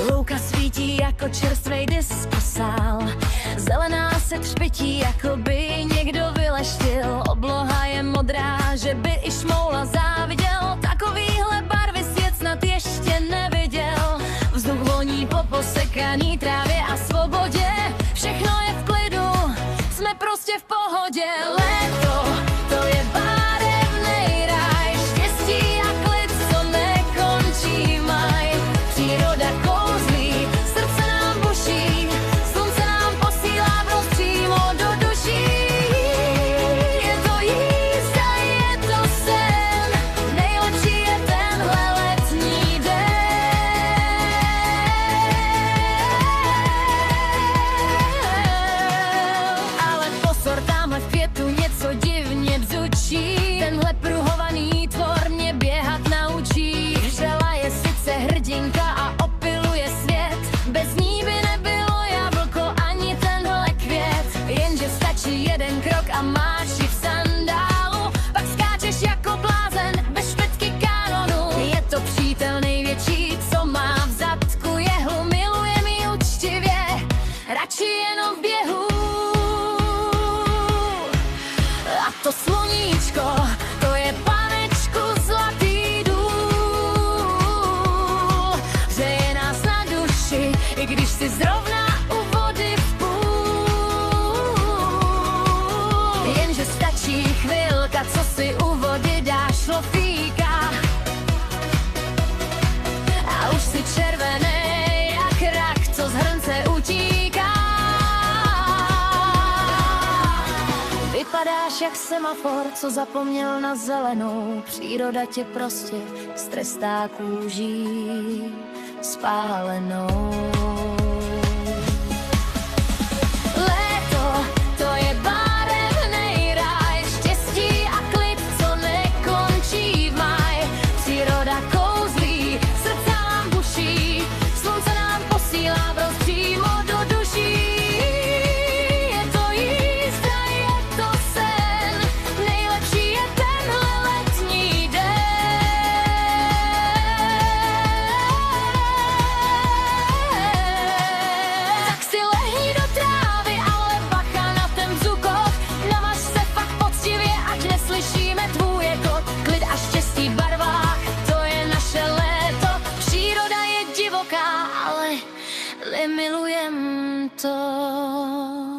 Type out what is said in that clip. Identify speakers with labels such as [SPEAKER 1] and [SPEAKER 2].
[SPEAKER 1] Louka svítí jako čerstvej diskosál, zelená se třpytí, jako by někdo vyleštil. Obloha je modrá, že by i šmoula záviděl. Takovýhle barvy svět snad ještě neviděl. Vzduch voní po posekaný trávě a svobodě. Všechno je v klidu, jsme prostě v pohodě. Léto, to je barevnej ráj, štěstí a klid, co nekončí maj. Příroda kouzlí, srdce nám buší, slunce nám posílá broz přímo do duší. Je to jízda, je to sen, nejlepší je tenhle letní den. Ale pozor, tamhle v květu něco divně bzučí. Tenhle pruhovaný tvor mě běhat naučí. Vřela je sice hrdinka a opiluje svět, bez ní by nebylo jablko ani tenhle květ. Jenže stačí jeden krok a máš ji v sandálu, pak skáčeš jako blázen bez špetky kanonu. Je to přítel největší, co má v zadku jehlu, miluje mi úctivě, radši jenom v běhu. A to sluníčko, to je panečku zlatý důl, hřeje nás na duši, i když si zrovna u vody v půl. Jenže stačí chvilka, co si u vody dáš lofíka, a už si červený jak rak, co z hrnce utíká. Vypadáš jak semafor, co zapomněl na zelenou. Příroda tě prostě strestá kůží spálenou. Léto, to je barevnej ráj, štěstí a klid, co nekončí v maj. Příroda kouzlí, srdce nám buší, slunce nám posílá broz přímo do duší. Je to jízda, je to sen, nejlepší je tenhle letní den. Tak si lehni do trávy, ale bacha na ten bzukot. Namaž se fakt poctivě, ať neslyšíme tvůj jekot. Klid a štěstí v barvách, to je naše léto. Příroda je divoká, ale miluje